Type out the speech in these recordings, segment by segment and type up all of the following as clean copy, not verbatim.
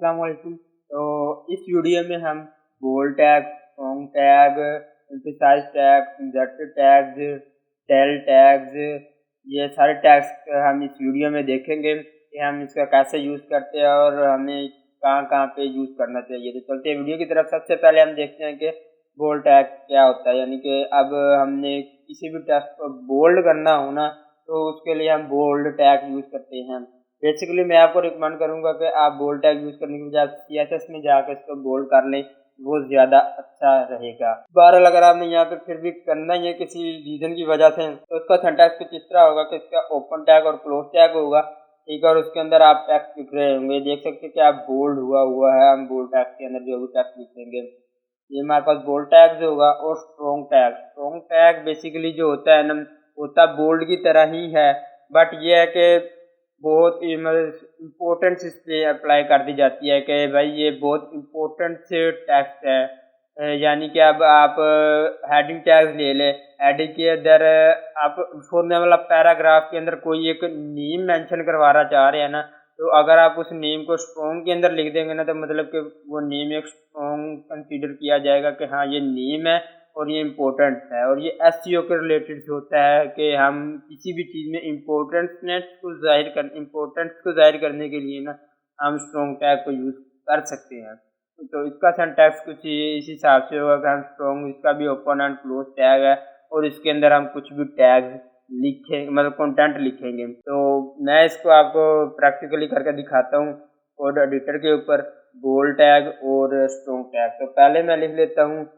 अस्सलाम वालेकुम। तो इस वीडियो में हम bold tag, strong tag, emphasise tag, conjunctive tags, tail tags, ये सारे टैग्स हम इस वीडियो में देखेंगे कि हम इसका कैसे यूज़ करते हैं और हमें कहाँ कहाँ पे यूज़ करना चाहिए। तो चलते हैं वीडियो की तरफ। सबसे पहले हम देखते हैं कि बोल्ड टैग क्या होता है, यानी कि अब हमने किसी भी टेक्स्ट को बोल्ड करना हो ना, तो उसके लिए हम बोल्ड टैग यूज़ करते हैं। बेसिकली मैं आपको रिकमेंड करूंगा कि आप बोल्ड टैग यूज़ करने के बजाय CSS में जाकर इसको बोल्ड कर लें, वो ज़्यादा अच्छा रहेगा। बहरहाल अगर आपने यहाँ पे फिर भी करना ही है किसी रीज़न की वजह से, तो इसका सिंटैक्स कुछ इस तरह होगा कि इसका ओपन टैग और क्लोज टैग होगा, ठीक है। और उसके अंदर आप टेक्स्ट लिख रहे होंगे, देख सकते हैं कि आप बोल्ड हुआ है। हम बोल्ड टैग के अंदर जो भी टेक्स्ट लिखेंगे, ये हमारे पास बोल्ड टैग होगा। और स्ट्रॉन्ग टैग बेसिकली जो होता है ना, होता बोल्ड की तरह ही है, बट ये है कि बहुत इम्पोर्टेंस इस पर अप्लाई कर दी जाती है कि भाई ये बहुत इम्पोर्टेंट टेक्स्ट है। यानी कि अब आप हेडिंग टैग्स ले लें, हेडिंग के अंदर आप छोड़ने वाला पैराग्राफ के अंदर कोई एक नेम मेंशन करवाना चाह रहे हैं ना, तो अगर आप उस नेम को स्ट्रॉन्ग के अंदर लिख देंगे ना, तो मतलब कि वो नेम एक स्ट्रॉन्ग कंसीडर किया जाएगा कि हाँ ये नेम है और ये इम्पोर्टेंट है। और ये SEO के रिलेटेड होता है कि हम किसी भी चीज़ में इम्पोर्टेंस को जाहिर करने के लिए ना हम स्ट्रॉन्ग टैग को यूज़ कर सकते हैं। तो इसका सिंटैक्स कुछ इस हिसाब से होगा कि हम स्ट्रॉन्ग, इसका भी ओपन एंड क्लोज टैग है और इसके अंदर हम कुछ भी टैग लिखें, मतलब कंटेंट लिखेंगे। तो मैं इसको आपको प्रैक्टिकली करके दिखाता हूँ कोड एडिटर के ऊपर, बोल्ड टैग और स्ट्रॉन्ग टैग। तो पहले मैं लिख लेता हूँ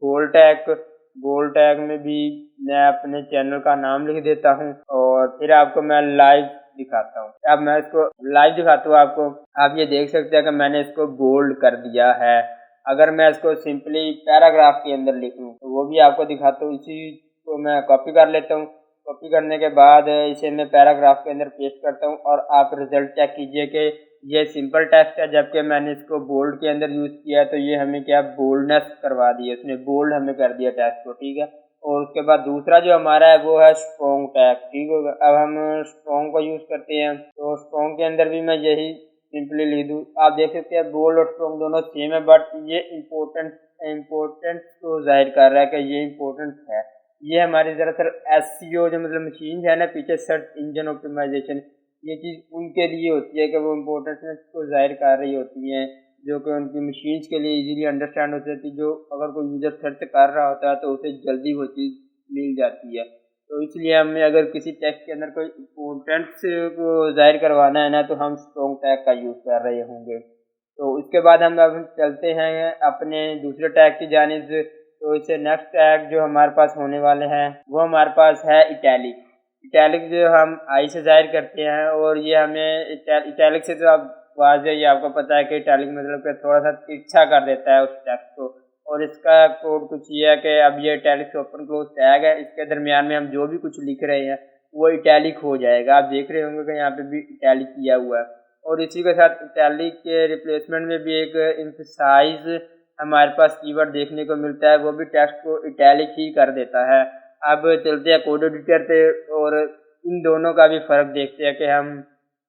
बोल्ड टैग में भी मैं अपने चैनल का नाम लिख देता हूँ और फिर आपको मैं लाइव दिखाता हूँ। अब मैं इसको लाइव दिखाता हूँ आपको। आप ये देख सकते हैं कि मैंने इसको बोल्ड कर दिया है। अगर मैं इसको सिंपली पैराग्राफ के अंदर लिखूँ तो वो भी आपको दिखाता हूँ। इसी को मैं कॉपी कर लेता हूँ। कॉपी करने के बाद इसे मैं पैराग्राफ के अंदर पेस्ट करता हूँ और आप रिजल्ट चेक कीजिए कि ये सिंपल टेक्स्ट है, जबकि मैंने इसको बोल्ड के अंदर यूज़ किया है, तो ये हमें क्या बोल्डनेस करवा दी है, इसने बोल्ड हमें कर दिया टेक्स्ट को, ठीक है। और उसके बाद दूसरा जो हमारा है वो है स्ट्रॉन्ग टैग, ठीक होगा। अब हम स्ट्रॉन्ग को यूज़ करते हैं, तो स्ट्रॉन्ग के अंदर भी मैं यही सिंपली लिख दूँ। आप देख सकते हैं बोल्ड और स्ट्रॉन्ग दोनों सेम है, बट ये इम्पोर्टेंट को जाहिर कर रहा है कि ये इम्पोर्टेंट है। ये हमारी दरअसल SEO जो मतलब मशीन है ना, पीछे सर्च इंजन ऑप्टिमाइजेशन, ये चीज़ उनके लिए होती है कि वो इम्पोर्टेंस को जाहिर कर रही होती हैं, जो कि उनकी मशीन्स के लिए इजीली अंडरस्टैंड हो जाती है। जो अगर कोई यूज़र सर्च कर रहा होता है तो उसे जल्दी वो चीज़ मिल जाती है। तो इसलिए हमें अगर किसी टेक्स्ट के अंदर कोई इम्पोर्टेंस को जाहिर करवाना है ना, तो हम स्ट्रॉन्ग टैग का यूज़ कर रहे होंगे। तो इसके बाद हम अब चलते हैं अपने दूसरे टैग की जानिब। तो इससे नेक्स्ट टैग जो हमारे पास होने वाले हैं वो हमारे पास है इटैलिक जो हम आई से जाहिर करते हैं। और ये हमें इटैलिक से तो आप वाज़ेह, ये आपको पता है कि इटैलिक मतलब कि थोड़ा सा तिरछा कर देता है उस टेक्स्ट को। और इसका कोड कुछ ये है कि अब ये इटैलिक ओपन क्लोज टैग है, इसके दरमियान में हम जो भी कुछ लिख रहे हैं वो इटैलिक हो जाएगा। आप देख रहे होंगे कि यहाँ पे भी इटैलिक किया हुआ है। और इसी के साथ इटैलिक के रिप्लेसमेंट में भी एक एम्फसाइज हमारे पास कीवर्ड देखने को मिलता है, वो भी टेक्स्ट को इटैलिक ही कर देता है। अब चलते हैं कोड एडिटर पे और इन दोनों का भी फ़र्क देखते हैं कि हम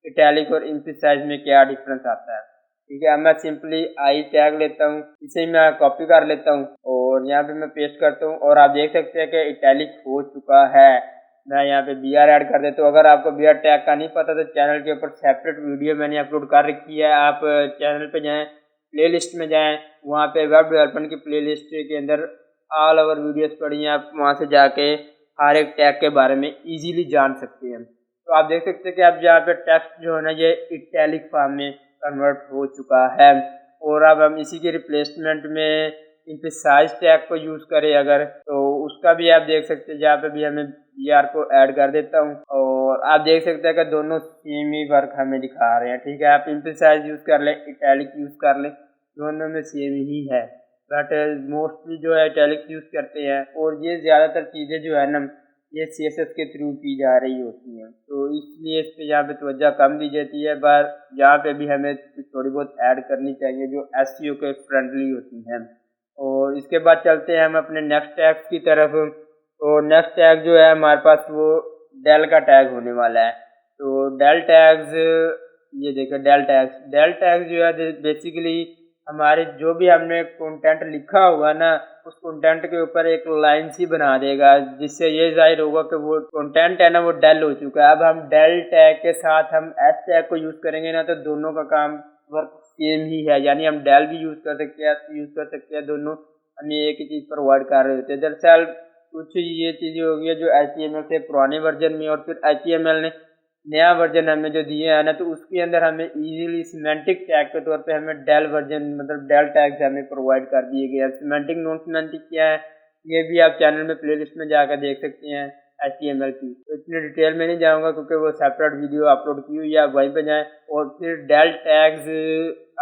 इटैलिक और एम्फसाइज में क्या डिफरेंस आता है, ठीक है। अब मैं सिंपली आई टैग लेता हूँ, इसे मैं कॉपी कर लेता हूँ और यहाँ पे मैं पेस्ट करता हूँ और आप देख सकते हैं कि इटैलिक हो चुका है। मैं यहाँ पे BR ऐड कर देता हूँ। अगर आपको BR टैग का नहीं पता तो चैनल के ऊपर सेपरेट वीडियो मैंने अपलोड कर रखी है, आप चैनल पे जाएँ, प्ले लिस्ट में जाएँ, वहाँ पे वेब डेवलपमेंट की प्ले लिस्ट के अंदर ऑल ओवर वीडियोस पड़ी हैं। आप वहाँ से जाके हर एक टैग के बारे में इजीली जान सकते हैं। तो आप देख सकते हैं कि अब यहाँ पे टेक्स्ट जो है ना ये इटैलिक फॉर्म में कन्वर्ट हो चुका है। और अब हम इसी के रिप्लेसमेंट में एम्फसाइज टैग को यूज़ करें अगर, तो उसका भी आप देख सकते हैं, जहाँ पे भी हमें BR को ऐड कर देता हूँ और आप देख सकते हैं कि दोनों सेम ही वर्क हमें दिखा रहे हैं, ठीक है। आप एम्फसाइज यूज़ कर लें, इटैलिक यूज़ कर लें, दोनों में सेम ही है, बट मोस्टली जो है इटैलिक यूज़ करते हैं। और ये ज़्यादातर चीज़ें जो है ना ये CSS के थ्रू की जा रही होती हैं, तो इसलिए इस पे यहाँ पे तवज्जो कम दी जाती है, पर यहाँ पे भी हमें थोड़ी बहुत ऐड करनी चाहिए जो SEO के फ्रेंडली होती हैं। और इसके बाद चलते हैं हम अपने नेक्स्ट टैग की तरफ। तो नेक्स्ट टैग जो है हमारे पास वो डेल का टैग होने वाला है। तो डेल टैग्स یہ دیکھیں ڈیل ٹیگس جو ہے بیسیکلی ہمارے جو بھی ہم نے کنٹینٹ لکھا ہوگا نا اس کنٹینٹ کے اوپر ایک لائن سی بنا دے گا، جس سے یہ ظاہر ہوگا کہ وہ کنٹینٹ ہے نا وہ ڈیل ہو چکا ہے۔ اب ہم ڈیل ٹیگ کے ساتھ ہم ایس ٹیگ کو یوز کریں گے نا تو دونوں کا کام ورک سیم ہی ہے، یعنی ہم ڈیل بھی یوز کر سکتے ہیں، ایس بھی یوز کر سکتے ہیں، دونوں ہمیں ایک ہی چیز پرووائڈ کر رہے ہوتے ہیں۔ دراصل کچھ یہ چیزیں ہوگی جو HTML سے پرانے ورژن میں، اور پھر HTML نے نیا ورژن ہمیں جو دیے ہیں نا تو اس کے اندر ہمیں ایزیلی سیمینٹک ٹیگ کے طور پہ ہمیں ڈیل ورژن مطلب ڈیل ٹیگز ہمیں پرووائڈ کر دیے گئے ہیں۔ سیمینٹک نان سیمینٹک کیا ہے یہ بھی آپ چینل میں پلے لسٹ میں جا کر دیکھ سکتے ہیں HTML کی، اتنی ڈیٹیل میں نہیں جاؤں گا کیونکہ وہ سیپریٹ ویڈیو اپلوڈ کی ہوئی ہے، آپ وہیں پہ جائیں۔ اور پھر ڈیل ٹیگز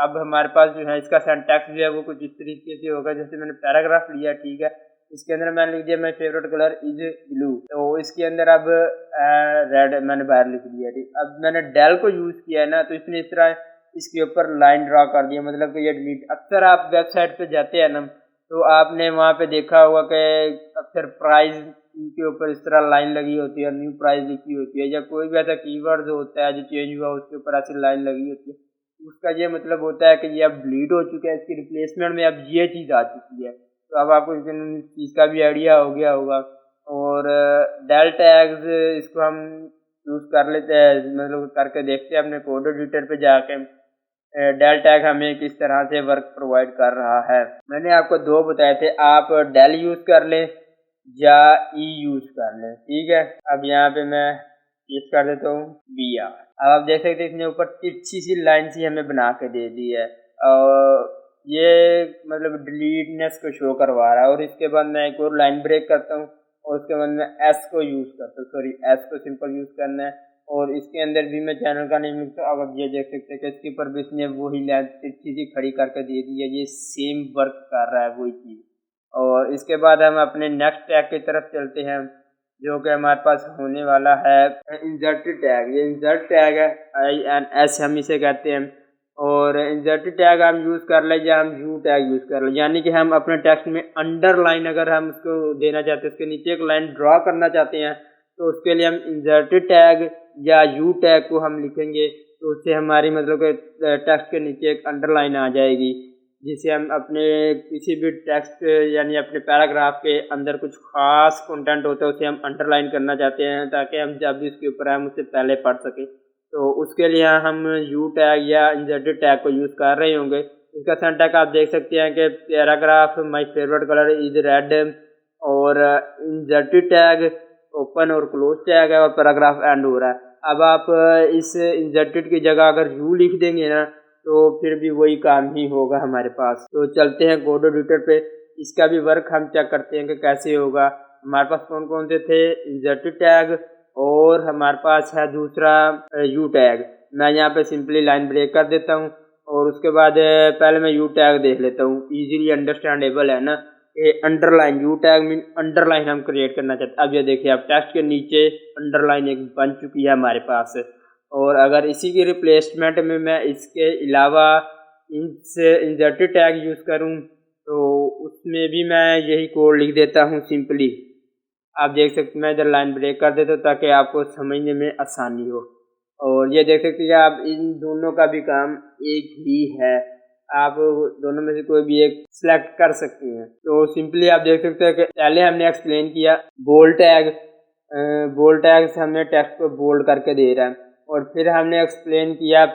اب ہمارے پاس جو ہے اس کا سینٹیکس جو ہے وہ کچھ اس طریقے سے ہوگا، جیسے میں نے پیراگراف لیا، ٹھیک ہے، اس کے اندر میں نے لکھ دیا مائی فیوریٹ کلر از بلو، تو اس کے اندر اب ریڈ میں نے باہر لکھ دیا، ٹھیک۔ اب میں نے ڈیل کو یوز کیا ہے نا تو اس نے اس طرح اس کے اوپر لائن ڈرا کر دیا، مطلب کہ یہ ڈیلیٹ۔ اکثر آپ ویب سائٹ پہ جاتے ہیں نا تو آپ نے وہاں پہ دیکھا ہوگا کہ اکثر پرائز کے اوپر اس طرح لائن لگی ہوتی ہے اور نیو پرائز لکھی ہوتی ہے، یا کوئی بھی ایسا کی ورڈ ہوتا ہے جو چینج ہوا اس کے اوپر ایسی لائن لگی ہوتی ہے، اس کا یہ مطلب ہوتا ہے کہ یہ اب ڈیلیٹ ہو چکا ہے، اس کی ریپلیسمنٹ میں اب یہ چیز آ چکی ہے۔ تو اب آپ کو اس چیز کا بھی آئیڈیا ہو گیا ہوگا۔ اور ڈیل ٹیگز اس کو ہم یوز کر لیتے ہیں، مطلب کر کے دیکھتے ہیں اپنے کوڈ ایڈیٹر پہ جا کے ڈیل ٹیگ ہمیں کس طرح سے ورک پرووائڈ کر رہا ہے۔ میں نے آپ کو دو بتائے تھے، آپ ڈیل یوز کر لیں یا ای یوز کر لیں، ٹھیک ہے۔ اب یہاں پہ میں یوز کر دیتا ہوں بی آر۔ اب آپ دیکھ سکتے ہیں اس نے اوپر ترچھی سی لائن سی ہمیں بنا کے دے دی ہے، اور یہ مطلب ڈیلیٹنس کو شو کروا رہا ہے۔ اور اس کے بعد میں ایک اور لائن بریک کرتا ہوں اور اس کے بعد میں ایس کو یوز کرتا ہوں، ایس کو سمپل یوز کرنا ہے، اور اس کے اندر بھی میں چینل کا نیم لکھتا ہوں۔ اب آپ یہ دیکھ سکتے ہیں کہ اس کے اوپر بھی اس نے وہی لائن ترچھی سی کھڑی کر کے دے دی ہے، یہ سیم ورک کر رہا ہے وہی چیز۔ اور اس کے بعد ہم اپنے نیکسٹ ٹیگ کی طرف چلتے ہیں جو کہ ہمارے پاس ہونے والا ہے انسرٹ ٹیگ۔ یہ انسرٹ ٹیگ ہے، INS ہم اسے کہتے ہیں۔ اور انسرٹ ٹیگ ہم یوز کر لیں یا ہم یو ٹیگ یوز کر لیں، یعنی کہ ہم اپنے ٹیکسٹ میں انڈر لائن اگر ہم اس کو دینا چاہتے ہیں، اس کے نیچے ایک لائن ڈرا کرنا چاہتے ہیں تو اس کے لیے ہم انسرٹ ٹیگ یا یو ٹیگ کو ہم لکھیں گے تو اس سے ہماری مطلب کہ ٹیکسٹ کے نیچے ایک انڈر لائن آ جائے گی، جسے ہم اپنے کسی بھی ٹیکسٹ یعنی اپنے پیراگراف کے اندر کچھ خاص کنٹینٹ ہوتا ہے اسے ہم انڈر لائن کرنا چاہتے ہیں تاکہ ہم جب بھی اس کے اوپر ہم اسے پہلے پڑھ سکیں، تو اس کے لیے ہم یو ٹیگ یا انسرٹ ٹیگ کو یوز کر رہے ہوں گے۔ اس کا سینٹیکس آپ دیکھ سکتے ہیں کہ paragraph my favourite colour is red, اور انسرٹ ٹیگ اوپن اور کلوز ٹیگ ہے، اور پیراگراف اینڈ ہو رہا ہے۔ اب آپ اس انسرٹڈ کی جگہ اگر یو لکھ دیں گے نا تو پھر بھی وہی کام ہی ہوگا ہمارے پاس۔ تو چلتے ہیں کوڈ ایڈیٹر پہ، اس کا بھی ورک ہم چیک کرتے ہیں کہ کیسے ہوگا۔ ہمارے پاس کون کون سے تھے، انسرٹ ٹیگ اور ہمارے پاس ہے دوسرا یو ٹیگ۔ میں یہاں پہ سمپلی لائن بریک کر دیتا ہوں اور اس کے بعد پہلے میں یو ٹیگ دیکھ لیتا ہوں، ایزیلی انڈرسٹینڈیبل ہے نا، انڈر لائن یو ٹیگ مین انڈر لائن ہم کریٹ کرنا چاہتے ہیں۔ اب یہ دیکھیے اب ٹیکسٹ کے نیچے انڈر لائن ایک بن چکی ہے ہمارے پاس، اور اگر اسی کی ریپلیسمنٹ میں اس کے علاوہ انسرٹ ٹیگ یوز کروں تو اس میں بھی میں یہی کوڈ لکھ دیتا ہوں سمپلی۔ آپ دیکھ سکتے ہیں میں ادھر لائن بریک کر دیتا ہوں تاکہ آپ کو سمجھنے میں آسانی ہو، اور یہ دیکھ سکتے ہیں آپ ان دونوں کا بھی کام ایک ہی ہے، آپ دونوں میں سے کوئی بھی ایک سلیکٹ کر سکتے ہیں۔ تو سمپلی آپ دیکھ سکتے ہیں کہ پہلے ہم نے ایکسپلین کیا بولڈ ٹیگ ہمیں ٹیکسٹ کو بولڈ کر کے دے رہا ہے، اور پھر ہم نے ایکسپلین کیا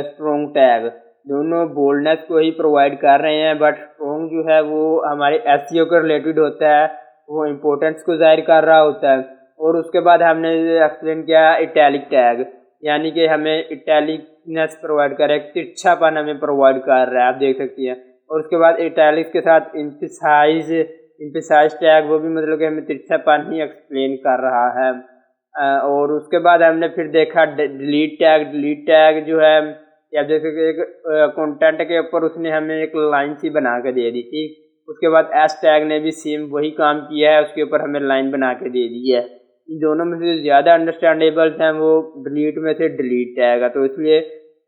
اسٹرونگ ٹیگ، دونوں بولڈنس کو ہی پرووائڈ کر رہے ہیں، بٹ اسٹرونگ جو ہے وہ ہمارے SEO کے ریلیٹڈ ہوتا ہے، وہ امپورٹنس کو ظاہر کر رہا ہوتا ہے۔ اور اس کے بعد ہم نے ایکسپلین کیا ایٹیلک ٹیگ، یعنی کہ ہمیں ایٹیلکنس پرووائڈ کر رہا ہے، ترچھا پن ہمیں پرووائڈ کر رہا ہے، آپ دیکھ سکتے ہیں۔ اور اس کے بعد ایٹیلکس کے ساتھ امفسائز ٹیگ، وہ بھی مطلب کہ ہمیں ترچھا پن ہی ایکسپلین کر رہا ہے۔ اور اس کے بعد ہم نے پھر دیکھا ڈیلیٹ ٹیگ جو ہے یا جیسے کہ ایک کنٹینٹ کے اوپر اس نے ہمیں ایک لائن سی بنا کے دے دی تھی۔ اس کے بعد ایس ٹیگ نے بھی سیم وہی کام کیا ہے، اس کے اوپر ہمیں لائن بنا کے دے دی ہے۔ ان دونوں میں سے زیادہ انڈرسٹینڈیبل ہیں وہ ڈیلیٹ میں سے ڈیلیٹ ٹیگ ہے، تو اس لیے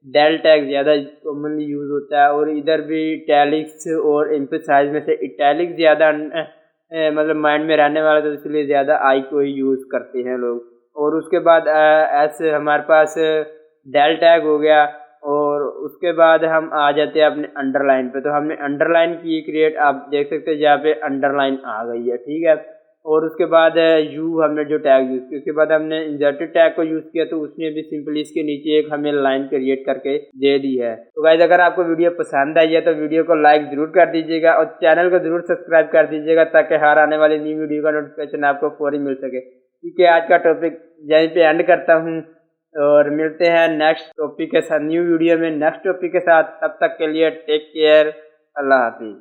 ڈیل ٹیگ زیادہ کامنلی یوز ہوتا ہے، اور ادھر بھی ایٹیلکس اور امفسائز میں سے ایٹیلکس زیادہ مطلب مائنڈ میں رہنے والا، تو اس لیے زیادہ آئی کو ہی یوز کرتے ہیں لوگ۔ اور اس کے بعد ایسے ہمارے پاس डेल टैग हो गया। और उसके बाद हम आ जाते हैं अपने अंडर लाइन पे। तो हमने अंडर लाइन की क्रिएट, आप देख सकते हैं यहाँ पे अंडर लाइन आ गई है, ठीक है। और उसके बाद यू हमने जो टैग यूज़ किया, उसके बाद हमने इंसर्टेड टैग को यूज़ किया, तो उसने भी सिंपली इसके नीचे एक हमें लाइन क्रिएट करके दे दी है। तो गाइस अगर आपको वीडियो पसंद आई है तो वीडियो को लाइक ज़रूर कर दीजिएगा और चैनल को ज़रूर सब्सक्राइब कर दीजिएगा, ताकि हर आने वाली न्यू वीडियो का नोटिफिकेशन आपको फौरी मिल सके। ठीक है, आज का टॉपिक यहीं पे एंड करता हूँ और मिलते हैं नेक्स्ट टॉपिक के साथ, न्यू वीडियो में नेक्स्ट टॉपिक के साथ। तब तक के लिए टेक केयर, अल्लाह हाफिज़।